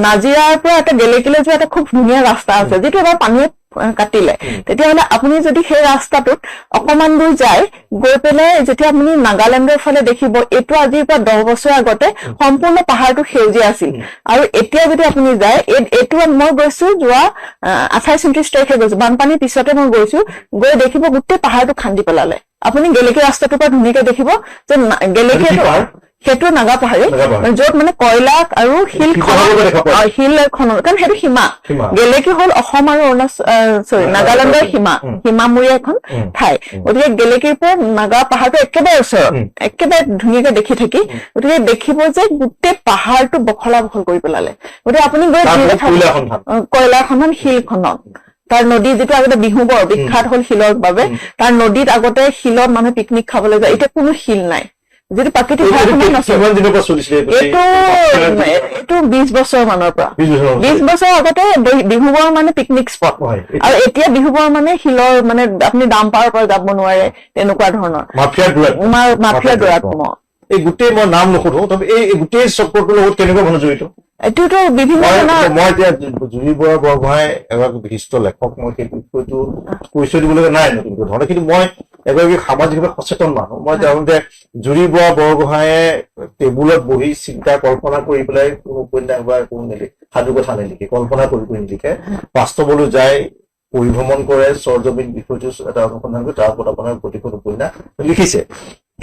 নাজিৰাৰ পৰা এটা গেলেকীলৈ যোৱা এটা খুব ধুনীয়া ৰাস্তা আছে যিটো এবাৰ পানীয়ে কাটিলে তেতিয়াহ'লে আপুনি যদি সেই ৰাস্তাটোত অকমান দূৰ যায় গৈ পেলাই যেতিয়া আপুনি নাগালেণ্ডৰ ফালে দেখিব এইটো আজিৰ পৰা 10 বছৰ আগতে সম্পূৰ্ণ পাহাৰটো সেউজীয়া আছিল আৰু এতিয়া যদি আপুনি যায় এইটো মই গৈছো যোৱা 28-29 তাৰিখে গৈছো বানপানীৰ পিছতে মই গৈছো গৈ দেখিব গোটেই পাহাৰটো খান্দি পেলালে আপুনি গেলেকী ৰাস্তাটোৰ পৰা ধুনীয়াকে দেখিব যে গেলেকীটো সেইটো নাগা পাহাৰী য'ত মানে কয়লা আৰু শিল খনন কাৰণ সেইটো সীমা গেলেকী হল অসম আৰু নাগালেণ্ডৰ সীমামূৰীয়া এখন ঠাই গতিকে গেলেকীৰ পৰা নাগা পাহাৰটো একেবাৰে ওচৰত একেবাৰে ধুনীয়াকে দেখি থাকি গতিকে দেখিব যে গোটেই পাহাৰটো বখলা বখল কৰি পেলালে গতিকে আপুনি গৈ কয়লা খনন শিল খনন তাৰ নদী যিটো আগতে বিহুবৰ বিখ্যাত হল শিলৰ বাবে তাৰ নদীত আগতে শিলত মানুহে পিকনিক খাবলৈ যায় এতিয়া কোনো শিল নাই যেটো প্ৰাকৃতিক এইটো 20 বছৰ মানৰ পৰা 20 বছৰ আগতে বিহুবৰ মানে পিকনিক স্পট আৰু এতিয়া বিহুবৰ মানে শিলৰ মানে আপুনি ডাম্পাৰৰ পৰা যাব নোৱাৰে তেনেকুৱা ধৰণৰ মাফিয়া দৰাত এই গোটেই মই নাম নকৰো তবে এই গোটেই চক্ৰটোৰ লগত কেনেকুৱা ধৰণৰ জড়িত এইটোতো বিভিন্ন মই এতিয়া জুৰি বৰা বৰগোহাঁই এগৰাকী বিশিষ্ট লেখক মই সেই বিষয়টো পৰিচয় দিবলগীয়া নাই নতুন ধৰণে কিন্তু মই এগৰাকী সামাজিকভাৱে সচেতন মানুহ মই জানো যে জুৰি বৰা বৰগোহাঁয়ে টেবুলত বহি চিন্তা কল্পনা কৰি পেলাই কোনো উপন্যাস বা কোনো সাধু কথা নিলিখে কল্পনা কৰি নিলিখে বাস্তৱলৈ যায় পৰিভ্ৰমণ কৰে চৰজমিন বিষয়টো এটা অনুসন্ধান কৰি তাৰ ওপৰত আপোনাৰ প্ৰতিখন উপন্যাস লিখিছে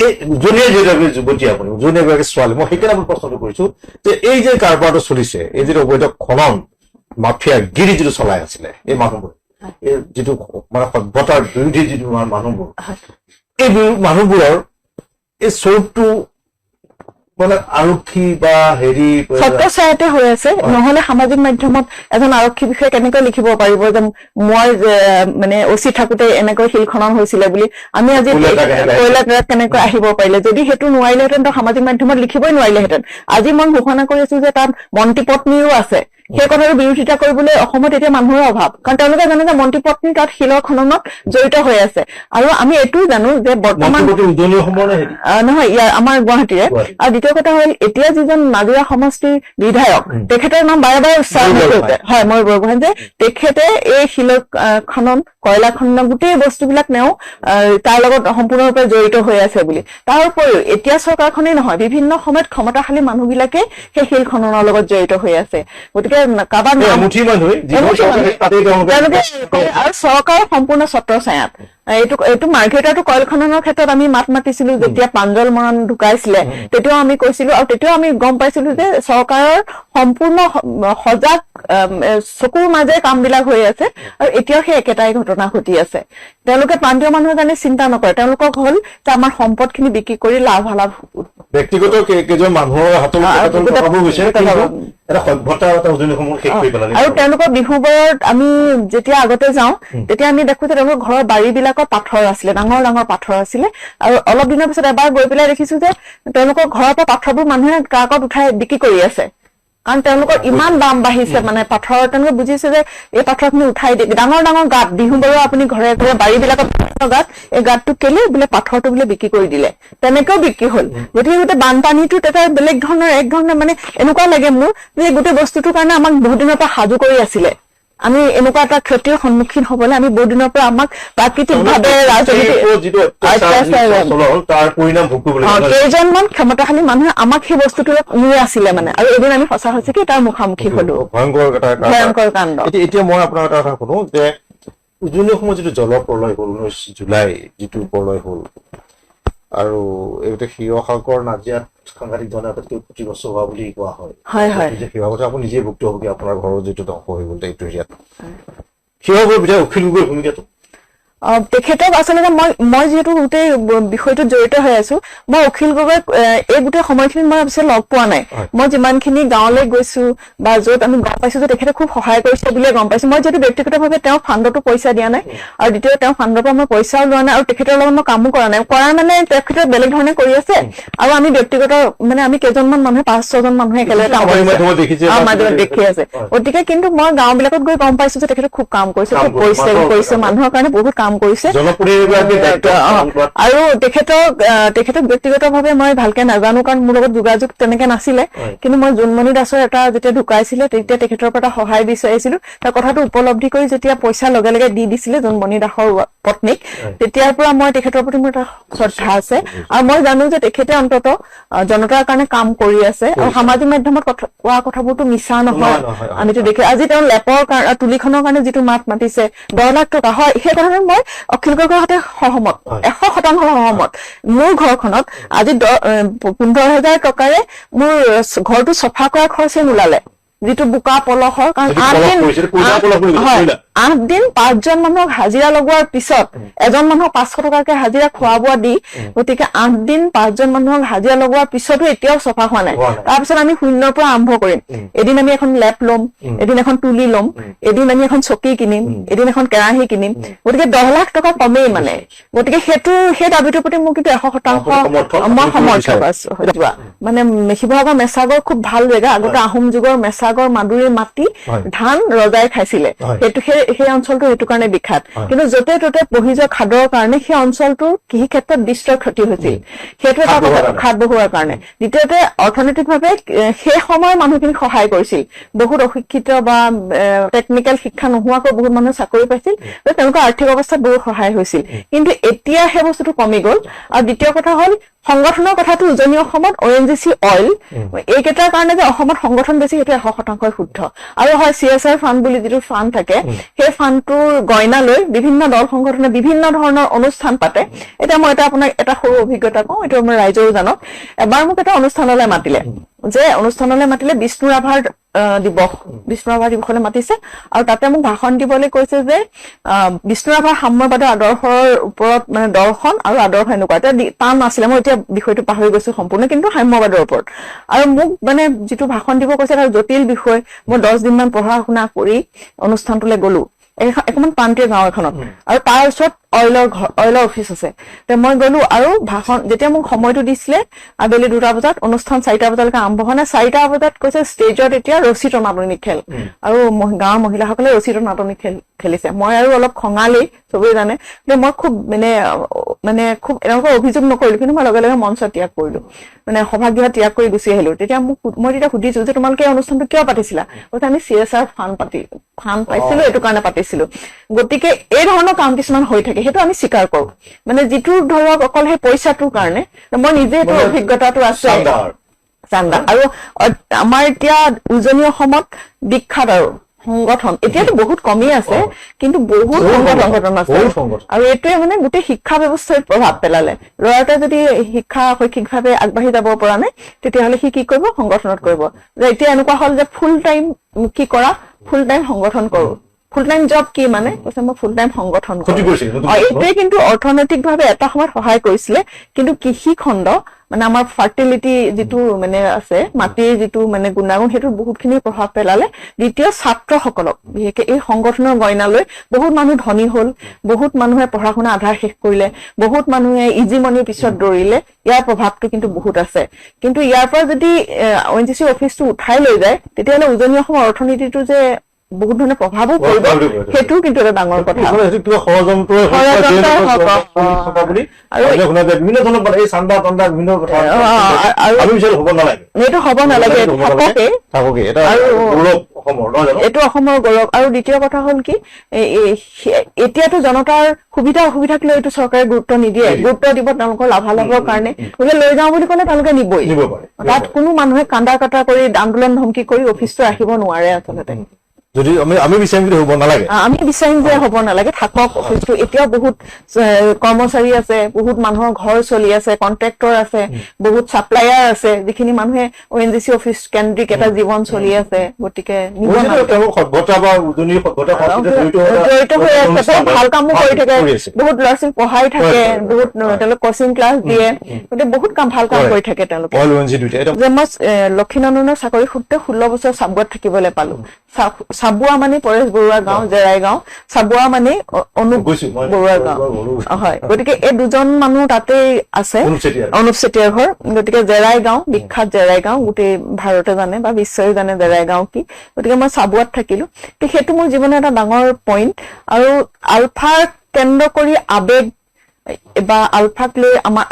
এই উজনীয়া যেটাকে যুৱতী আপুনি উজনীয়া এগৰাকী ছোৱালী মই সেইকাৰণে আপোনাক প্ৰশ্নটো কৰিছো যে এই যে কাৰবাৰটো চলিছে এই যিটো অবৈধ খনন মাফিয়া গিৰি যিটো চলাই আছিলে এই মানুহবোৰ এই যিটো মানে সভ্যতাৰ বিৰোধী যিটো মানুহবোৰ এই মানুহবোৰৰ এই স্বৰূপটো মানে আৰক্ষী বা হেৰি ছত্ৰছায়াতে হৈ আছে নহলে সামাজিক মাধ্যমত এজন আৰক্ষী বিষয়ে কেনেকৈ লিখিব পাৰিব যে মই মানে অচি থাকোতে এনেকৈ শিল খনন হৈছিলে বুলি আমি আজি কয়লা কেনেকৈ আহিব পাৰিলে যদি সেইটো নোৱাৰিলেহেঁতেন তো সামাজিক মাধ্যমত লিখিবই নোৱাৰিলেহেঁতেন আজি মই ঘোষণা কৰি আছো যে তাত মন্ত্ৰী পত্নীও আছে সেই কথাৰ বিৰোধিতা কৰিবলৈ অসমত এতিয়া মানুহৰ অভাৱ কাৰণ তেওঁলোকে জানে যে মন্ত্ৰী পত্নী তাত শিলৰ খননত জড়িত হৈ আছে আৰু আমি এইটোও জানো যে বৰ্তমান নহয় ইয়াৰ আমাৰ গুৱাহাটীৰে আৰু দ্বিতীয় কথা হ'ল এতিয়া যিজন নাজিৰা সমষ্টিৰ বিধায়ক তেখেতৰ নাম বাৰে বাৰে উচ্চাৰণ কৰিছে হয় মই বৰগোহাঁই যে তেখেতে এই শিলৰ খনন কয়লা খনন গোটেই বস্তুবিলাক তাৰ লগত সম্পূৰ্ণৰূপে জড়িত হৈ আছে বুলি তাৰ উপৰিও এতিয়া চৰকাৰখনেই নহয় বিভিন্ন সময়ত ক্ষমতাশালী মানুহবিলাকে সেই শিল খননৰ লগত জড়িত হৈ আছে গতিকে কাবাৰ আৰু চৰকাৰৰ সম্পূৰ্ণ ছত্ৰছায়াত এইটো মাৰ্ঘেৰিটাটো কয়লা খননৰ ক্ষেত্ৰত আমি মাত মাতিছিলো যেতিয়া প্ৰাঞ্জল মৰাণ ঢুকাইছিলে তেতিয়াও আমি কৈছিলো আৰু তেতিয়াও আমি গম পাইছিলো যে চৰকাৰৰ সম্পূৰ্ণ সজাগ চকুৰ মাজে কামবিলাক হৈ আছে আৰু এতিয়াও সেই একেটাই ঘটনা ঘটি আছে তেওঁলোকে প্ৰান্তীয় মানুহৰ কাৰণে চিন্তা নকৰে তেওঁলোকক হল যে আমাৰ সম্পদখিনি বিক্ৰী কৰি লাভালাভ ব্যক্তিগত কেইজন মানুহৰ হাতত আৰু তেওঁলোকৰ বিহুবোৰত আমি যেতিয়া আগতে যাওঁ তেতিয়া আমি দেখো যে তেওঁলোকৰ ঘৰৰ বাৰীবিলাকত পাথৰ আছিলে ডাঙৰ ডাঙৰ পাথৰ আছিলে আৰু অলপ দিনৰ পিছত এবাৰ গৈ পেলাই দেখিছো যে তেওঁলোকৰ ঘৰৰ পৰা পাথৰবোৰ মানুহে ট্ৰাকত উঠাই বিক্ৰী কৰি আছে কাৰণ তেওঁলোকৰ ইমান দাম বাঢ়িছে মানে পাথৰৰ তেওঁলোকে বুজিছে যে এই পাথৰখিনি উঠাই দিয়ে ডাঙৰ ডাঙৰ গাঁত বিহুবোৰৰ আপুনি ঘৰে ঘৰে বাৰীবিলাকত গাঁত এই গাঁতটো কেলে বোলে পাথৰটো বোলে বিক্ৰী কৰি দিলে তেনেকেও বিক্ৰী হল গতিকে গোটেই বানপানীটোত এটা বেলেগ ধৰণৰ এক ধৰণৰ মানে এনেকুৱা লাগে মোৰ যে গোটেই বস্তুটোৰ কাৰণে আমাক বহুত দিনৰ পৰা সাজু কৰি আছিলে আমি এনেকুৱা এটা ক্ষতিৰ সন্মুখীন হবলৈ আমি বহুত দিনৰ পৰা আমাক প্ৰাকৃতিকভাৱে কেইজনমান ক্ষমতাশালী মানুহে আমাক সেই বস্তুটো নি আছিলে মানে আৰু এদিন আমি সঁচা হৈছে কি তাৰ মুখামুখি হলো ভয়ংকৰ কাণ্ড এতিয়া মই আপোনাৰ এটা কথা শুনো যে উজনি অসমত যিটো জলপ্ৰলয় হল 19 জুলাই যিটো প্ৰলয় হল আৰু এইটো শিৱসাগৰ নাজিৰাত সাংঘাতিক ধৰণে আটাইতকৈ ক্ষতিগ্ৰস্ত হোৱা বুলি কোৱা হয় শিৱসাগৰ আপুনি নিজে ভুক্তভোগী আপোনাৰ ঘৰৰ যিটো ধ্বংস হৈ গল এইটো ইয়াত শিৱসাগৰৰ বিধায়ক অখিল গগৈৰ ভূমিকাটো তেখেতক আচলতে মই যিহেতু গোটেই বিষয়টোত জড়িত হৈ আছো মই অখিল গগৈক এই গোটেই সময়খিনিত মই অৱশ্যে লগ পোৱা নাই মই যিমানখিনি গাঁৱলৈ গৈছো বা য'ত আমি গম পাইছো যে তেখেতে খুব সহায় কৰিছে বুলিয়ে গম পাইছো মই যিহেতু ব্যক্তিগতভাৱে তেওঁ ফাণ্ডতো পইচা দিয়া নাই আৰু দ্বিতীয় তেওঁ ফাণ্ডৰ পৰা মই পইচাও লোৱা নাই আৰু তেখেতৰ লগত মই কামো কৰা নাই মানে তেখেতে বেলেগ ধৰণে কৰি আছে আৰু আমি ব্যক্তিগত মানে আমি কেইজনমান মানুহে 5-6জন মানুহে একেলগে কাম দেখি আছে গতিকে কিন্তু মই গাঁওবিলাকত গৈ গম পাইছো যে তেখেতে খুব কাম কৰিছে খুব কৰিছে মানুহৰ কাৰণে বহুত কাম কাম কৰিছে জনপ্ৰতিনিধিগৰাকীৰ দায়িত্ব পালন কৰাত আৰু তেখেতক ব্যক্তিগতভাৱে মই ভালকে নাজানো কাৰণ মোৰ লগত যোগাযোগ তেনেকে নাছিলে কিন্তু মই জোনমণি দাসৰ এটা যেতিয়া ঢুকাইছিলে তেতিয়া তেখেতৰ পৰা সহায় বিচাৰিছিলো তাৰ কথাটো উপলব্ধি কৰি যেতিয়া পইচা লগে লগে দি দিছিলে জোনমণি দাসৰ পত্নীক তেতিয়াৰ পৰা মই তেখেতৰ প্ৰতি মোৰ এটা শ্ৰদ্ধা আছে আৰু মই জানো যে তেখেতে অন্তত জনতাৰ কাৰণে কাম কৰি আছে আৰু সামাজিক মাধ্যমত কোৱা কথাবোৰতো মিছা নহয় আমিতো দেখি আজি তেওঁ লেপৰ তুলিখনৰ কাৰণে যিটো মাত মাতিছে 10 লাখ টকা হয় সেই কথাটো মই অখিল গগৈৰ সৈতে সহমত 100% সহমত মোৰ ঘৰখনত আজি 15,000 টকাৰে মোৰ ঘৰটো চফা কৰা খৰচে নোলালে যিটো বোকা পলসৰ কাৰণ 8 দিন 5জন মানুহক হাজিৰা লগোৱাৰ পিছত এজন মানুহক 500 টকাকে হাজিৰা খোৱা বোৱা দি গতিকে 8 দিন 5জন মানুহক হাজিৰা লগোৱাৰ পিছতো এতিয়াও চফা হোৱা নাই তাৰপিছত আমি শূন্যৰ পৰা আৰম্ভ কৰিম এদিন আমি এখন লেপ ল'ম এদিন এখন তুলি ল'ম এদিন আমি এখন চকী কিনিম এদিন এখন কেৰাহী কিনিম গতিকে 10 লাখ টকা কমেই মানে গতিকে সেই দাবীটোৰ প্ৰতি মোৰ কিন্তু 100% মই সমৰ্থক আছো মানে শিৱসাগৰ মেছাগৰ খুব ভাল জেগা আগতে আহোম যুগৰ মেছাগৰ মাদুৰীৰ মাটি ধান ৰজাই খাইছিলে সেইটো সেই অঞ্চলটো সেইটো কাৰণে বিখ্যাত কিন্তু য'তে ত'তে বহি যোৱা খাদৰ কাৰণে সেই অঞ্চলটোৰ কৃষি ক্ষেত্ৰত বিস্তৰ ক্ষতি হৈছিল সেইটো এটা খাদ বহুৱাৰ কাৰণে দ্বিতীয়তে অৰ্থনৈতিকভাৱে সেই সময়ৰ মানুহখিনিক সহায় কৰিছিল বহুত অশিক্ষিত বা টেকনিকেল শিক্ষা নোহোৱাকৈ বহুত মানুহে চাকৰি পাইছিল তেওঁলোকৰ আৰ্থিক অৱস্থাত বহুত সহায় হৈছিল কিন্তু এতিয়া সেই বস্তুটো কমি গ'ল আৰু দ্বিতীয় কথা হ'ল সংগঠনৰ কথাটো উজনি অসমত ONGC অইল এইকেইটাৰ কাৰণে যে অসমত সংগঠন বেছি সেইটো 100% শুদ্ধ আৰু হয় CSR ফাণ্ড বুলি যিটো ফাণ্ড থাকে সেই ফাণ্ডটোৰ গইনা লৈ বিভিন্ন দল সংগঠনে বিভিন্ন ধৰণৰ অনুষ্ঠান পাতে এতিয়া মই আপোনাক এটা সৰু অভিজ্ঞতা কওঁ এইটো আমাৰ ৰাইজৰো জানক এবাৰ মোক এটা অনুষ্ঠানলৈ মাতিলে বিষ্ণু ৰাভাৰ দিৱসলৈ মাতিছে আৰু তাতে মোক ভাষণ দিবলৈ কৈছে যে বিষ্ণু ৰাভাৰ সাম্যবাদৰ আদৰ্শৰ ওপৰত মানে দৰ্শন আৰু আদৰ্শ এনেকুৱা এটা টান আছিলে মই এতিয়া বিষয়টো পাহৰি গৈছো সম্পূৰ্ণ কিন্তু সাম্যবাদৰ ওপৰত আৰু মোক মানে যিটো ভাষণ দিব কৈছে এটা জটিল বিষয় মই 10 দিনমান পঢ়া শুনা কৰি অনুষ্ঠানটোলৈ গলো এখন প্ৰান্তীয় গাঁও এখনত আৰু তাৰ ওচৰত অইলৰ অফিচ আছে মই গলো আৰু ভাষণ যেতিয়া মোক সময়টো দিছিলে আবেলি 2টা বজাত অনুষ্ঠান 4টা বজালৈকে আৰম্ভ হোৱা নাই 4টা বজাত কৈছে ষ্টেজত এতিয়া ৰছী টনাটনি খেল আৰু গাঁৱৰ মহিলাসকলে ৰছী টনাটনি খেলিছে মই আৰু অলপ খঙালেই চবেই জানে যে মই খুব মানে খুব এনেকুৱা অভিযোগ নকৰিলো কিন্তু মই লগে লগে মঞ্চ ত্যাগ কৰিলো মানে সভাগৃহ ত্যাগ কৰি গুচি আহিলো তেতিয়া মই সুধিছো যে তোমালোকে এই অনুষ্ঠানটো কিয় পাতিছিলা কৈছে আমি CSR ফাণ্ড পাইছিলো এইটো কাৰণে পাতিছিলো গতিকে এই ধৰণৰ কাম কিছুমান হৈ থাকে সেইটো আমি স্বীকাৰ কৰো মানে যিটো ধৰক অকল সেই পইচাটোৰ কাৰণে মই নিজে এইটো অভিজ্ঞতাটো আছে চান্দা আৰু আমাৰ এতিয়া উজনি অসমত বিখ্যাত আৰু সংগঠন এতিয়াতো বহুত কমি আছে কিন্তু বহুত সংগঠন আছে আৰু এইটোৱে মানে গোটেই শিক্ষা ব্যৱস্থাত প্ৰভাৱ পেলালে ল'ৰাটোৱে যদি শৈক্ষিকভাৱে আগবাঢ়ি যাব পৰা নাই তেতিয়াহ'লে সি কি কৰিব সংগঠনত কৰিব যে এতিয়া এনেকুৱা হ'ল যে ফুল টাইম সংগঠন কৰো ফুল টাইম জব কি মানে কৈছে মই ফুল টাইম সংগঠন এইটোৱে কিন্তু অৰ্থনৈতিকভাৱে এটা সময়ত সহায় কৰিছিলে কিন্তু কৃষি খণ্ড মানে আমাৰ ফাৰ্টিলিটি যিটো মানে আছে মাটিৰ যিটো মানে গুণাগুণ সেইটো বহুতখিনি প্ৰভাৱ পেলালে দ্বিতীয় ছাত্ৰসকলক বিশেষকৈ এই সংগঠনৰ গইনা লৈ বহুত মানুহ ধনী হ'ল বহুত মানুহে পঢ়া শুনা আধাৰ শেষ কৰিলে বহুত মানুহে ইজি মানিৰ পিছত দৌৰিলে ইয়াৰ প্ৰভাৱটো কিন্তু বহুত আছে কিন্তু ইয়াৰ পৰা যদি ONGC অফিচটো উঠাই লৈ যায় তেতিয়াহ'লে উজনি অসমৰ অৰ্থনীতিটো যে বহুত ধৰণে প্ৰভাৱো পৰিব সেইটো কিন্তু এটা ডাঙৰ কথা এইটো হ'ব নালাগে এইটো অসমৰ গৌৰৱ আৰু দ্বিতীয় কথা হ'ল কি এতিয়াতো জনতাৰ সুবিধা অসুবিধাক লৈ এইটো চৰকাৰে গুৰুত্ব নিদিয়ে গুৰুত্ব দিব তেওঁলোকৰ লাভালাভৰ কাৰণে গতিকে লৈ যাওঁ বুলি ক'লে তেওঁলোকে নিবই তাত কোনো মানুহে কান্দা কাটা কৰি আন্দোলন ধমকি কৰি অফিচটো ৰাখিব নোৱাৰে আচলতে যদি আমি বিচাৰিম যে হ'ব নালাগে আমি বিচাৰিম যে হ'ব নালাগে থাকক অফিচটো এতিয়াও বহুত কৰ্মচাৰী আছে বহুত মানুহৰ ঘৰ চলি আছে কন্ট্ৰেক্টৰ আছে বহুত ছাপ্লায়াৰ আছে যিখিনি মানুহে ONGC অফিচ কেন্দ্ৰিক এটা জীৱন চলি আছে গতিকে জড়িত হৈ আছে ভাল কামো কৰি থাকে বহুত ল'ৰা ছোৱালী পঢ়াই থাকে বহুত তেওঁলোকে কোচিং ক্লাছ দিয়ে গতিকে বহুত ভাল কাম কৰি থাকে তেওঁলোকে যে মই লক্ষীনন্দনৰ চাকৰি সূত্ৰে 16 বছৰ চাবুৱাত থাকিবলৈ পালো চাবুৱা মানে পৰেশ বৰুৱা গাঁও জেৰাই গাঁও চাবুৱা মানে অনুপ বৰুৱা গাঁও হয় গতিকে এই দুজন মানুহ তাতে আছে অনুপ চেতিয়াৰ ঘৰ গতিকে জেৰাই গাঁও বিখ্যাত জেৰাই গাঁও গোটেই ভাৰতে জানে বা বিশ্বই জানে জেৰাই গাঁও কি গতিকে মই চাবুৱাত থাকিলো সেইটো মোৰ জীৱনৰ এটা ডাঙৰ পইণ্ট আৰু আলফাৰ কেন্দ্ৰ কৰি আবেগ বা আলফাক লৈ আমাৰ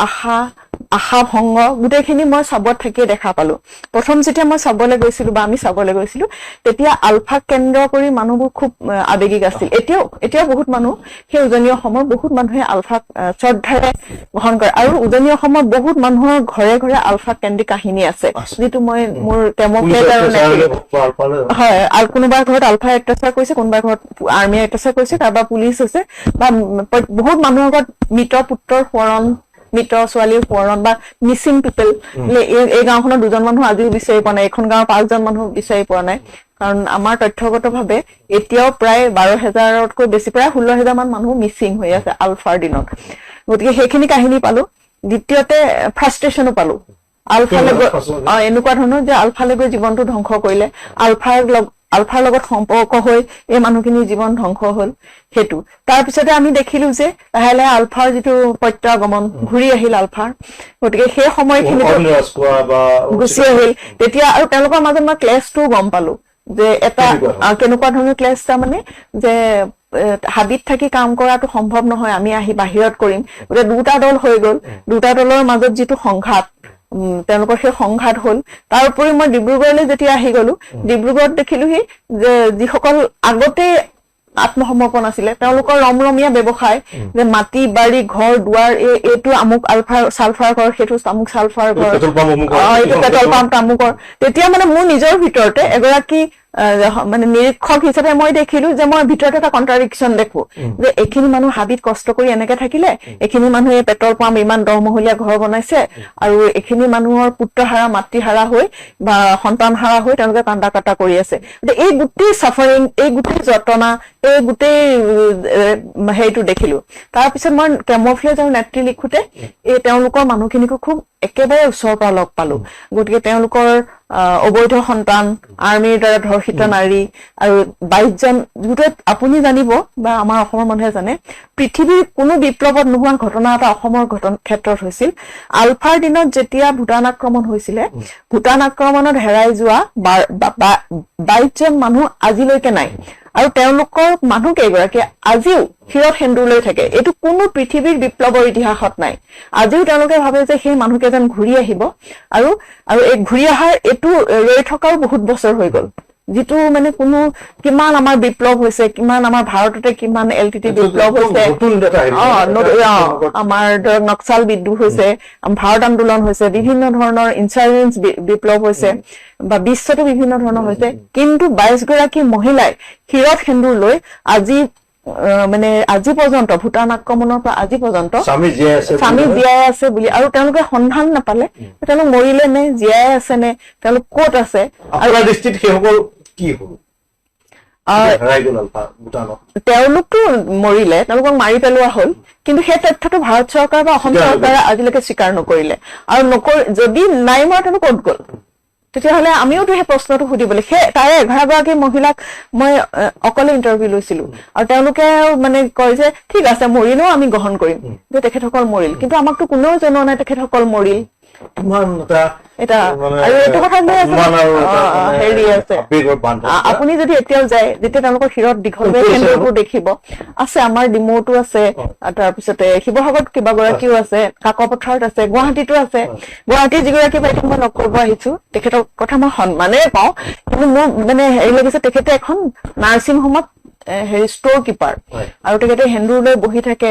আশা ভংগ গোটেইখিনি মই চাবত থাকিয়ে দেখা পালো প্ৰথম যেতিয়া মই চাবলৈ গৈছিলো বা আমি চাবলৈ গৈছিলো তেতিয়া আলফাক কেন্দ্ৰ কৰি মানুহবোৰ খুব আবেগিক আছিল এতিয়াও বহুত মানুহ সেই উজনি অসমৰ বহুত মানুহে আলফাক শ্ৰদ্ধাৰে গ্ৰহণ কৰে আৰু উজনি অসমৰ বহুত মানুহৰ ঘৰে ঘৰে আলফা কেন্দ্ৰিক কাহিনী আছে যিটো মই মোৰ কেমোফ্লেজ আৰু হয় আৰু কোনোবাৰ ঘৰত আলফা অত্যাচাৰ কৰিছে কোনোবাৰ ঘৰত আৰ্মি অত্যাচাৰ কৰিছে কাৰোবাৰ পুলিচ হৈছে বা বহুত মানুহৰ ঘৰত মৃত পুত্ৰৰ সোঁৱৰণ মৃত ছোৱালীৰ সোঁৱৰণ বা মিচিং পিপল এই গাঁওখনৰ 2জন মানুহ আজিও বিচাৰি পোৱা নাই এখন গাঁৱৰ 5জন মানুহ বিচাৰি পোৱা নাই কাৰণ আমাৰ তথ্যগতভাৱে এতিয়াও প্ৰায় 12,000তকৈ বেছি প্ৰায় 16,000 মান মানুহ মিচিং হৈ আছে আলফাৰ দিনত গতিকে সেইখিনি কাহিনী পালো দ্বিতীয়তে ফ্ৰাষ্ট্ৰেশ্যনো পালো আলফালে এনেকুৱা ধৰণৰ যে আলফালে গৈ জীৱনটো ধ্বংস কৰিলে আলফাৰ লগত সম্পৰ্ক হৈ এই মানুহখিনিৰ জীৱন ধ্বংস হল সেইটো তাৰপিছতে আমি দেখিলো যে লাহে লাহে আলফাৰ যিটো প্ৰত্যাগমন ঘূৰি আহিল আলফাৰ গতিকে সেই সময়খিনি গুচি আহিল তেতিয়া আৰু তেওঁলোকৰ মাজত মই ক্লেছটো গম পালো যে এটা কেনেকুৱা ধৰণৰ ক্লেছ তাৰমানে যে হাবিত থাকি কাম কৰাটো সম্ভৱ নহয় আমি আহি বাহিৰত কৰিম গতিকে 2টা দল হৈ গল 2টা দলৰ মাজত যিটো সংঘাত তেওঁলোকৰ সেই সংঘাত হল তাৰ উপৰি মই ডিব্ৰুগড়লৈ যেতিয়া আহি গলো ডিব্ৰুগড়ত দেখিলোহি যে যিসকল আগতে আত্মসমৰ্পণ আছিলে তেওঁলোকৰ ৰমৰমীয়া ব্যৱসায় যে মাটি বাৰী ঘৰ দুৱাৰ এইটো আমুক আলফা সালফাৰ ঘৰ সেইটো আমুক সালফাৰ ঘৰ এইটো পেট্ৰল পাম্প তামুকৰ তেতিয়া মানে মোৰ নিজৰ ভিতৰতে এগৰাকী মানে নিৰীক্ষক হিচাপে মই দেখিলো যে মই ভিতৰত এটা কন্ট্ৰাডিকশ্যন দেখো যে এইখিনি মানুহ হাবিত কষ্ট কৰি এনেকে থাকিলে এইখিনি মানুহে পেট্ৰল পাম্প ইমান দহমহলীয়া ঘৰ বনাইছে আৰু এইখিনি মানুহৰ পুত্ৰহাৰা মাতৃহাৰা হৈ বা সন্তানহাৰা হৈ তেওঁলোকে কান্দা কাটা কৰি আছে এই গোটেই চাফাৰিং এই গোটেই যতনা এই গোটেই হেৰিটো দেখিলো তাৰপিছত মই কেমোফ্লেজ আৰু নেত্ৰী লিখোতে এই তেওঁলোকৰ মানুহখিনিকো খুব একেবাৰে ওচৰৰ পৰা লগ পালো গতিকে তেওঁলোকৰ অবৈধ সন্তান আৰ্মিৰ দ্বাৰা ধৰ্ষিত নাৰী আৰু 22জন গোটেই আপুনি জানিব বা আমাৰ অসমৰ মানুহে জানে পৃথিৱীৰ কোনো বিপ্লৱত নোহোৱা ঘটনা এটা অসমৰ ক্ষেত্ৰত হৈছিল আলফাৰ দিনত যেতিয়া ভূটান আক্ৰমণ হৈছিলে ভূটান আক্ৰমণত হেৰাই যোৱা 22জন মানুহ আজিলৈকে নাই আৰু তেওঁলোকৰ মানুহ কেইগৰাকী আজিও শিৰত সেন্দুৰ লৈ থাকে এইটো কোনো পৃথিৱীৰ বিপ্লৱৰ ইতিহাসত নাই আজিও তেওঁলোকে ভাবে যে সেই মানুহকেইজন ঘূৰি আহিব আৰু এই ঘূৰি অহাৰ এইটো ৰৈ থকাও বহুত বছৰ হৈ গল যিটো মানে কোনো কিমান আমাৰ বিপ্লৱ হৈছে কিমান আমাৰ ভাৰততে কিমান এলটিটি বিপ্লৱ হৈছে আমাৰ ধৰক নক্সাল বিদ্ৰোহ হৈছে ভাৰত আন্দোলন হৈছে বিভিন্ন ধৰণৰ ইনচাৰ্জেন্স বিপ্লৱ হৈছে বা বিশ্বতো বিভিন্ন ধৰণৰ হৈছে কিন্তু 22গৰাকী মহিলাই শিৰত সেন্দুৰ লৈ আজি পৰ্যন্ত ভূটান আক্ৰমণৰ পৰা আজি পৰ্যন্ত স্বামী জীয়াই আছে বুলি আৰু তেওঁলোকে সন্ধান নাপালে তেওঁলোক মৰিলে নে জীয়াই আছে নে তেওঁলোক ক'ত আছে আৰু দৃষ্টিত সেইসকল কি হল তেওঁলোকতো মৰিলে তেওঁলোকক মাৰি পেলোৱা হল কিন্তু সেই তথ্যটো ভাৰত চৰকাৰ বা অসম চৰকাৰে আজিলৈকে স্বীকাৰ নকৰিলে আৰু যদি নাই মৰা তেওঁলোক ক'ত গ'ল তেতিয়াহ'লে আমিওতো সেই প্ৰশ্নটো সুধিবলৈ সেই তাৰে 11গৰাকী মহিলাক মই অকলে ইণ্টাৰভিউ লৈছিলো আৰু তেওঁলোকে মানে কয় যে ঠিক আছে মৰিলেও আমি গ্ৰহণ কৰিম যে তেখেতসকল মৰিল কিন্তু আমাকতো কোনেও জনোৱা নাই তেখেতসকল মৰিল আপুনি যদি এতিয়াও যায় যেতিয়া তেওঁলোকৰ শিৰত দীঘলীয়া কেন্দ্ৰবোৰ দেখিব আছে আমাৰ ডিমৌতো আছে তাৰপিছতে শিৱসাগৰত কেইবাগৰাকীও আছে কাকপথাৰত আছে গুৱাহাটীতো আছে গুৱাহাটীৰ যিগৰাকী বাইদেউ মই লগ কৰিব আহিছো তেখেতৰ কথা মই সন্মানেৰে পাওঁ কিন্তু মোৰ মানে হেৰি লাগিছে তেখেতে এখন নাৰ্ছিং হোমত ষ্ট'ৰ কিপাৰ আৰু তেখেতে সেন্দুৰ লৈ বহি থাকে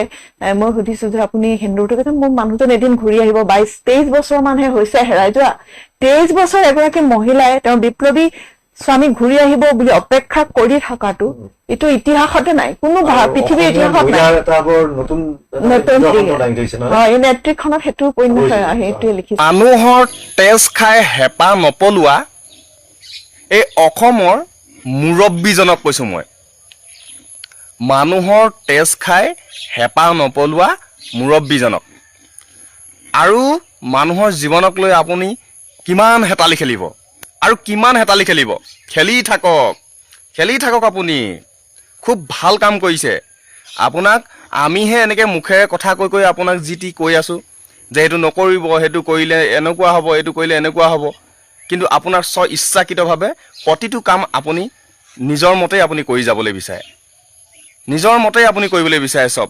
মই সুধিছো যে আপুনি সেন্দুৰটো কৈছে মোৰ মানুহজন এদিন ঘূৰি আহিব 22-23 বছৰ মানহে হৈছে হেৰাই যোৱা 23 বছৰ এগৰাকী মহিলাই তেওঁৰ বিপ্লৱী স্বামী ঘূৰি আহিব বুলি অপেক্ষা কৰি থকাটো এইটো ইতিহাসতে নাই কোনো পৃথিৱীৰ ইতিহাসত নাই এই নেত্ৰীখনত সেইটো উপন্যাস সেইটোৱে লিখিছে মানুহৰ তেজ খাই হেঁপাহ নপলোৱা এই অসমৰ মুৰব্বীজনক কৈছো মই মানুহৰ তেজ খাই হেঁপাহ নপলোৱা মুৰব্বীজনক আৰু মানুহৰ জীৱনক লৈ আপুনি কিমান হেতালি খেলিব আৰু কিমান হেতালি খেলিব খেলি থাকক আপুনি খুব ভাল কাম কৰিছে আপোনাক আমিহে এনেকৈ মুখেৰে কথা কৈ আপোনাক যি টি কৈ আছোঁ যে এইটো নকৰিব সেইটো কৰিলে এনেকুৱা হ'ব এইটো কৰিলে এনেকুৱা হ'ব কিন্তু আপোনাৰ ইচ্ছাকৃতভাৱে প্ৰতিটো কাম আপুনি নিজৰ মতেই আপুনি কৰি যাবলৈ বিচাৰে নিজৰ মতে আপুনি কৰিবলৈ বিচাৰে চব।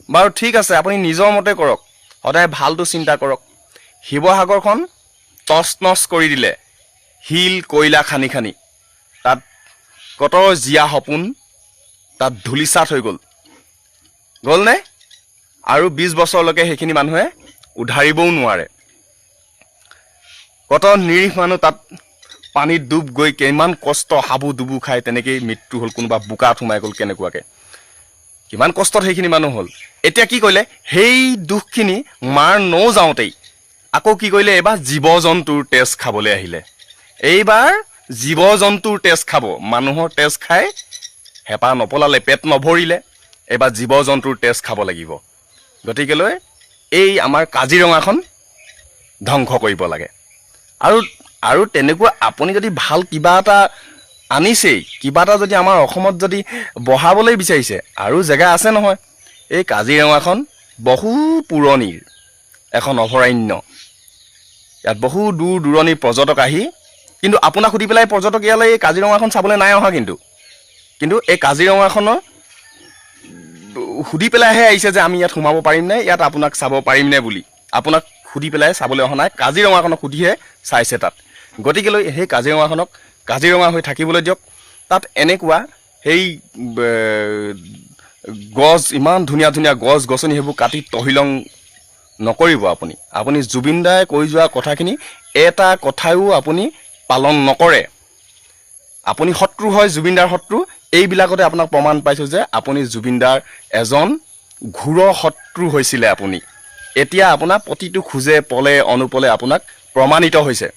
বাৰু ঠিক আছে, আপুনি নিজৰ মতে কৰক, সদায় ভালটো চিন্তা কৰক। শিৱসাগৰখন টচ নচ কৰি দিলে, শিল কয়লা খানি খানি। তাত কত জীয়া সপোন তাত ধূলিচাত হৈ গ'লনে? আৰু 20 বছৰলৈকে সেইখিনি মানুহে উধাৰিবও নোৱাৰে। কত নিৰীহ মানুহ তাত পানীত ডুব গৈ কিমান কষ্ট হাবু ডুবু খাই তেনেকেই মৃত্যু হ'ল, কোনোবা বোকাত সোমাই গ'ল কেনেকুৱাকে, কিমান কষ্টত সেইখিনি মানুহ হ'ল। এতিয়া কি কৰিলে, সেই দুখখিনি মাৰ নৌযাওঁতেই আকৌ কি কৰিলে, এইবাৰ জীৱ জন্তুৰ তেজ খাবলৈ আহিলে। এইবাৰ জীৱ জন্তুৰ তেজ খাব, মানুহৰ তেজ খাই হেঁপাহ নপলালে, পেট নভৰিলে, এইবাৰ জীৱ জন্তুৰ তেজ খাব লাগিব। গতিকেলৈ এই আমাৰ কাজিৰঙাখন ধ্বংস কৰিব লাগে। আৰু তেনেকুৱা আপুনি যদি ভাল কিবা এটা আনিছেই, কিবা এটা যদি আমাৰ অসমত যদি বঢ়াবলৈ বিচাৰিছে, আৰু জেগা আছে নহয়। এই কাজিৰঙাখন বহু পুৰণিৰ এখন অভয়াৰণ্য। ইয়াত বহু দূৰ দূৰণিৰ পৰ্যটক আহি, কিন্তু আপোনাক সুধি পেলাই পৰ্যটক ইয়ালৈ এই কাজিৰঙাখন চাবলৈ নাই অহা। কিন্তু এই কাজিৰঙাখনৰ সুধি পেলাইহে আহিছে যে আমি ইয়াত সোমাব পাৰিমনে, ইয়াত আপোনাক চাব পাৰিমনে বুলি। আপোনাক সুধি পেলাই চাবলৈ অহা নাই, কাজিৰঙাখনক সুধিহে চাইছে তাত। গতিকেলৈ সেই কাজিৰঙাখনক কাজিৰঙা হৈ থাকিবলৈ দিয়ক। তাত এনেকুৱা সেই গছ, ইমান ধুনীয়া ধুনীয়া গছ গছনি, সেইবোৰ কাটি তহিলং নকৰিব আপুনি জুবিন দাই কৈ যোৱা কথাখিনি এটা কথাও আপুনি পালন নকৰে। আপুনি শত্ৰু হয়, জুবিন দাৰ শত্ৰু। এইবিলাকতে আপোনাক প্ৰমাণ পাইছোঁ যে আপুনি জুবিন দাৰ এজন ঘোৰ শত্ৰু হৈছিলে আপুনি। এতিয়া আপোনাৰ প্ৰতিটো খোজে পলে অনুপলে আপোনাক প্ৰমাণিত হৈছে,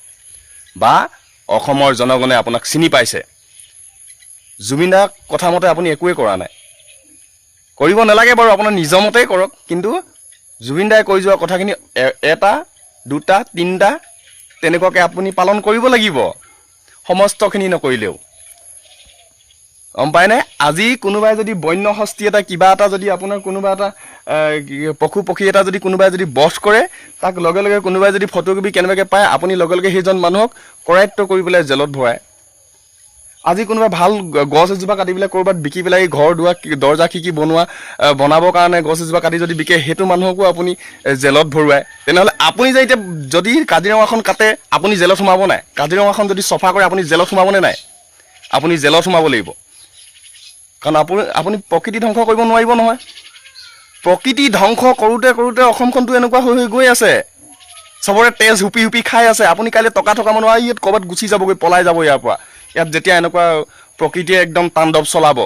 বা অসমৰ জনগণে আপোনাক চিনি পাইছে। জুবিন দাৰ কথা মতে আপুনি একোৱে কৰা নাই, কৰিব নালাগে বাৰু, আপোনাৰ নিজৰ মতেই কৰক। কিন্তু জুবিন দাই কৈ যোৱা কথাখিনি এটা দুটা তিনিটা তেনেকুৱাকৈ আপুনি পালন কৰিব লাগিব, সমস্তখিনি নকৰিলেও। গম পায়নে? আজি কোনোবাই যদি বন্য হস্তি এটা কিবা এটা যদি আপোনাৰ কোনোবা এটা পশু পক্ষী এটা যদি কোনোবাই যদি বধ কৰে, তাক লগে লগে কোনোবাই যদি ফটোকপি কেনেবাকৈ পায়, আপুনি লগে লগে সেইজন মানুহক কৰায়ত্ব কৰি পেলাই জেলত ভৰায়। আজি কোনোবাই ভাল গছ এজোপা কাটি পেলাই ক'ৰবাত বিকি পেলাই ঘৰ দুৱাৰ দৰ্জা খিৰিকী বনাবৰ কাৰণে গছ এজোপা কাটি যদি বিকে, সেইটো মানুহকো আপুনি জেলত ভৰোৱায়। তেনেহ'লে আপুনি যে এতিয়া যদি কাজিৰঙাখন কাটে, আপুনি জেলত সোমাব নাই? কাজিৰঙাখন যদি চফা কৰে, আপুনি জেলত সোমাবনে নাই? আপুনি জেলত সোমাব লাগিব। কাৰণ আপুনি প্ৰকৃতি ধ্বংস কৰিব নোৱাৰিব নহয়। প্ৰকৃতি ধ্বংস কৰোঁতে কৰোঁতে অসমখনতো এনেকুৱা হৈ গৈ আছে, চবৰে তেজ হুপি হুপি খাই আছে। আপুনি কাইলৈ টকা মানুহ ইয়াত ক'ৰবাত গুচি যাবগৈ, পলাই যাব ইয়াৰ পৰা। ইয়াত যেতিয়া এনেকুৱা প্ৰকৃতিয়ে একদম তাণ্ডৱ চলাব,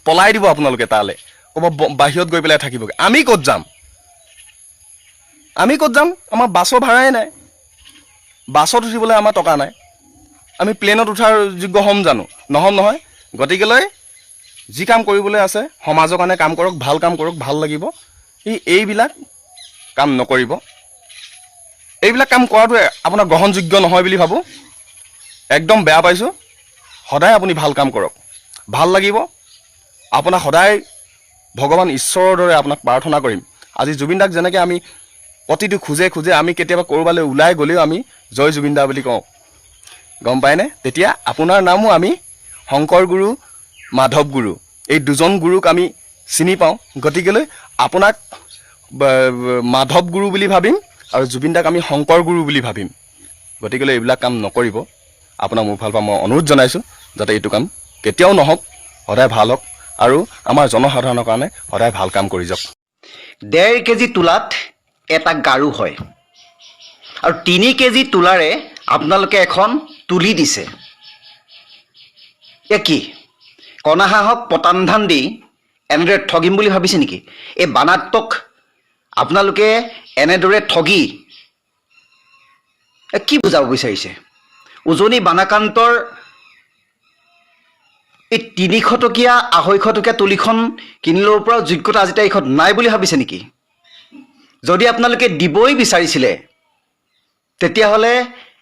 পলাই দিব আপোনালোকে তালৈ, ক'ৰবাত বাহিৰত গৈ পেলাই থাকিবগৈ। আমি ক'ত যাম? আমাৰ বাছৰ ভাড়াই নাই, বাছত উঠিবলৈ আমাৰ টকা নাই। আমি প্লেনত উঠাৰ যোগ্য হ'ম জানো? নহ'ম নহয়। গতিকেলৈ যি কাম কৰিবলৈ আছে সমাজৰ কাৰণে কাম কৰক, ভাল কাম কৰক, ভাল লাগিব। এইবিলাক কাম নকৰিব। এইবিলাক কাম কৰাটো আপোনাৰ গ্ৰহণযোগ্য নহয় বুলি ভাবোঁ, একদম বেয়া পাইছোঁ। সদায় আপুনি ভাল কাম কৰক, ভাল লাগিব। আপোনাক সদায় ভগৱান ঈশ্বৰৰ দৰে আপোনাক প্ৰাৰ্থনা কৰিম। আজি জুবিন দাক যেনেকৈ আমি প্ৰতিটো খোজে খোজে আমি কেতিয়াবা ক'ৰবালৈ ওলাই গ'লেও আমি জয় জুবিন দা বুলি কওঁ, গম পায়নে? তেতিয়া আপোনাৰ নামো আমি শংকৰ গুৰু, মাধৱ গুৰু, এই দুজন গুৰুক আমি চিনি পাওঁ। গতিকেলৈ আপোনাক মাধৱ গুৰু বুলি ভাবিম আৰু জুবিন দাক আমি শংকৰ গুৰু বুলি ভাবিম। গতিকেলৈ এইবিলাক কাম নকৰিব। আপোনাক মোৰ ফালৰ পৰা মই অনুৰোধ জনাইছোঁ যাতে এইটো কাম কেতিয়াও নহওক, সদায় ভাল হওক আৰু আমাৰ জনসাধাৰণৰ কাৰণে সদায় ভাল কাম কৰি যাওক। 1.5 কেজি তোলাত এটা গাৰু হয়, আৰু 3 কেজি তোলাৰে আপোনালোকে এখন তুলি দিছে। কি কণা হাঁহক পতান ধান দি এনেদৰে ঠগিম বুলি ভাবিছে নেকি? এই বানাত্মক আপোনালোকে এনেদৰে ঠগি কি বুজাব বিচাৰিছে? উজনি বানাকান্তৰ এই 300 টকীয়া 250 টকীয়া তুলিখন কিনি ল'ব পৰা যোগ্যতা আজি তাৰিখত নাই বুলি ভাবিছে নেকি? যদি আপোনালোকে দিবই বিচাৰিছিলে তেতিয়াহ'লে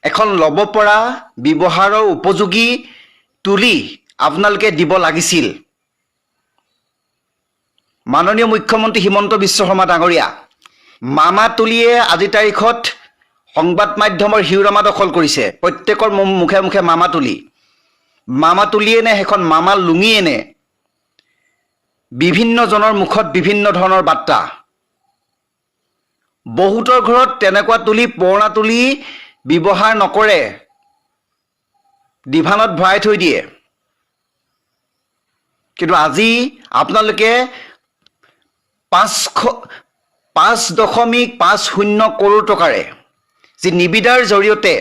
এখন ল'ব পৰা ব্যৱহাৰৰ উপযোগী তুলি আপোনালোকে দিব লাগিছিল। মাননীয় মুখ্যমন্ত্ৰী হিমন্ত বিশ্ব শৰ্মা ডাঙৰীয়া, মামা তুলিয়ে আজি তাৰিখত সংবাদ মাধ্যমৰ শিৰোনামা দখল কৰিছে। প্ৰত্যেকৰ মুখে মুখে মামা তুলিয়ে নে সেইখন মামা লুঙিয়ে নে বিভিন্নজনৰ মুখত বিভিন্ন ধৰণৰ বাৰ্তা। বহুতৰ ঘৰত তেনেকুৱা তুলি পুৰণা তুলি ব্যৱহাৰ নকৰে, ডিভানত ভৰাই থৈ দিয়ে। কিন্তু আজি আপোনালোকে 5.50 কৰোৰ টকাৰে যি নিবিদাৰ জৰিয়তে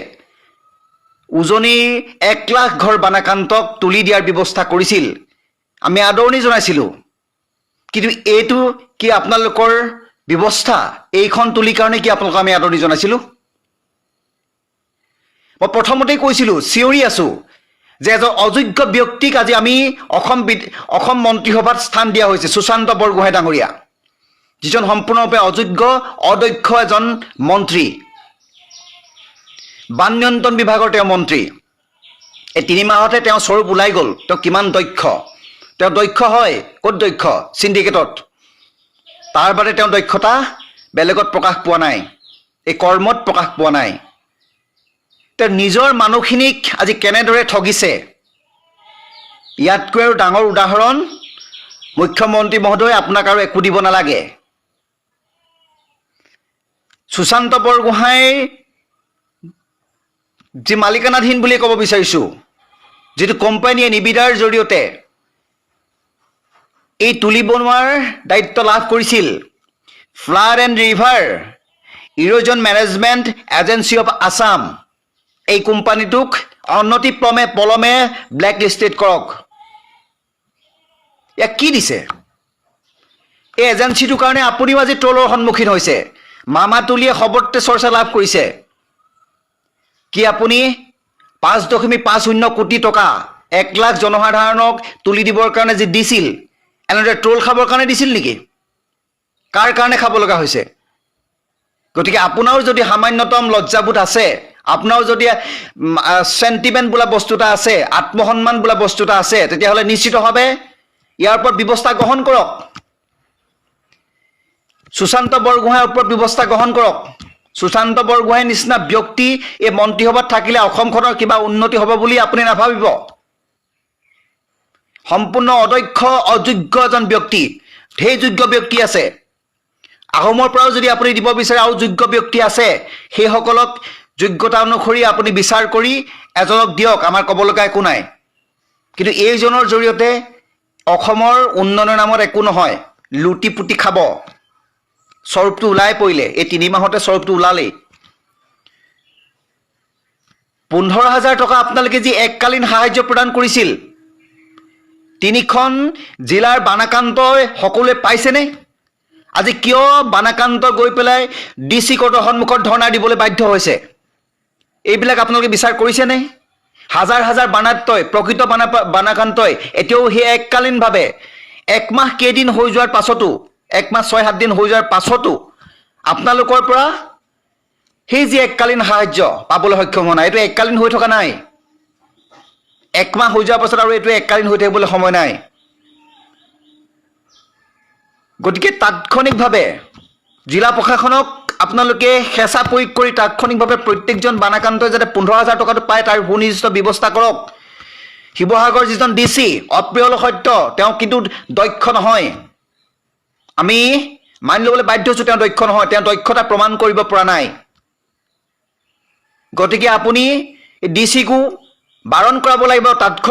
উজনিৰ 1 লাখ ঘৰ বানাক্ৰান্তক তুলি দিয়াৰ ব্যৱস্থা কৰিছিল, আমি আদৰণি জনাইছিলোঁ। কিন্তু এইটো কি আপোনালোকৰ ব্যৱস্থা? এইখন তুলিৰ কাৰণে কি আপোনালোকক আমি আদৰণি জনাইছিলোঁ? মই প্ৰথমতেই কৈছিলোঁ, চিঞৰি আছোঁ যে এজন অযোগ্য ব্যক্তিক আজি আমি অসম মন্ত্ৰীসভাত স্থান দিয়া হৈছে, সুশান্ত বৰগোহাঁই ডাঙৰীয়া, যিজন সম্পূৰ্ণৰূপে অযোগ্য অদক্ষ এজন মন্ত্ৰী, বান নিয়ন্ত্ৰণ বিভাগৰ তেওঁ মন্ত্ৰী। এই 3 মাহতে তেওঁ স্বৰূপ ওলাই গ'ল, তেওঁ কিমান দক্ষ। তেওঁ দক্ষ হয়, ক'ত দক্ষ? চিণ্ডিকেটত। তাৰ বাদে তেওঁ দক্ষতা বেলেগত প্ৰকাশ পোৱা নাই, এই কৰ্মত প্ৰকাশ পোৱা নাই। তেওঁ নিজৰ মানুহখিনিক আজি কেনেদৰে ঠগিছে, ইয়াতকৈ আৰু ডাঙৰ উদাহৰণ মুখ্যমন্ত্ৰী মহোদয় আপোনাক আৰু একো দিব নালাগে। সুশান্ত বৰগোহাঁইৰ যি মালিকানাধীন বুলি ক'ব বিচাৰিছোঁ, যিটো কোম্পানীয়ে নিবিদাৰ জৰিয়তে এই তুলি বনোৱাৰ দায়িত্ব লাভ কৰিছিল, flood and river erosion management agency of Assam, এই কোম্পানীটোক অনতিপলমে ব্লেক লিষ্টেড কৰক। ইয়াক কি দিছে? এই এজেঞ্চিটোৰ কাৰণে আপুনিও আজি ট্ৰলৰ সন্মুখীন হৈছে। মামা তুলিয়ে সৰ্বত্ৰ চৰ্চা লাভ কৰিছে। কি আপুনি 5.50 কোটি টকা 1 লাখ জনসাধাৰণক তুলি দিবৰ কাৰণে যি দিছিল, এনেদৰে ট্ৰল খাবৰ কাৰণে দিছিল নেকি? কাৰ কাৰণে খাব লগা হৈছে? গতিকে আপোনাৰো যদি সামান্যতম লজ্জাবোধ আছে, আপোনাৰো যদি চেণ্টিমেণ্ট বোলা বস্তু এটা আছে, আত্মসন্মান বোলা বস্তু এটা আছে, তেতিয়াহ'লে নিশ্চিতভাৱে ইয়াৰ ওপৰত ব্যৱস্থা গ্ৰহণ কৰক। সুশান্ত বৰগোহাঁইৰ ওপৰত ব্যৱস্থা গ্ৰহণ কৰক। সুশান্ত বৰগোহাঁইৰ নিচিনা ব্যক্তি এই মন্ত্ৰীসভাত থাকিলে অসমখনৰ কিবা উন্নতি হ'ব বুলি আপুনি নাভাবিব। সম্পূৰ্ণ অদক্ষ অযোগ্য এজন ব্যক্তি, ঢেৰ যোগ্য ব্যক্তি আছে। আহোমৰ পৰাও যদি আপুনি দিব বিচাৰে আৰু যোগ্য ব্যক্তি আছে, সেইসকলক যোগ্যতা অনুসৰি আপুনি বিচাৰ কৰি এজনক দিয়ক, আমাৰ ক'ব লগা একো নাই। কিন্তু এইজনৰ জৰিয়তে অসমৰ উন্নয়নৰ নামত একো নহয়, লুটি পুটি খাব। স্বৰূপটো ওলাই পৰিলে, এই 3 মাহতে স্বৰূপটো ওলালেই। 15,000 টকা আপোনালোকে যি এককালীন সাহায্য প্ৰদান কৰিছিল, 3খন জিলাৰ বানাক্ৰান্তই সকলোৱে পাইছেনে? আজি কিয় বানাক্ৰান্ত গৈ পেলাই DC কোৰ্টৰ সন্মুখত ধৰ্ণা দিবলৈ বাধ্য হৈছে? এইবিলাক আপোনালোকে বিচাৰ কৰিছেনে? হাজাৰ হাজাৰ বানাক্ৰান্তই, প্ৰকৃত বানাক্ৰান্তই এতিয়াও সেই এককালীনভাৱে 1 মাহ কেইদিন হৈ যোৱাৰ পাছতো, 1 মাহ 6-7 দিন হৈ যোৱাৰ পাছতো আপোনালোকৰ পৰা সেই যি এককালীন সাহায্য পাবলৈ সক্ষম হোৱা নাই। এইটো এককালীন হৈ থকা নাই। 1 মাহ হৈ যোৱাৰ পাছত আৰু এইটো এককালীন হৈ থাকিবলৈ সময় নাই। গতিকে তাৎক্ষণিকভাৱে জিলা প্ৰশাসনক আপোনালোকে হেঁচা প্ৰয়োগ কৰি তাৎক্ষণিকভাৱে প্ৰত্যেকজন বানাক্ৰান্তই যাতে 15,000 টকাটো পায় তাৰ সুনিশ্চিত ব্যৱস্থা কৰক। শিৱসাগৰ যিজন DC অপ্ৰিয়ল সত্য, তেওঁ কিন্তু দক্ষ নহয়। আমি মানি ল'বলৈ বাধ্য হৈছোঁ তেওঁ দক্ষ নহয়, তেওঁ দক্ষতা প্ৰমাণ কৰিব পৰা নাই। গতিকে আপুনি DC কো বাৰণ কৰাব লাগিব তাৎক্ষণিক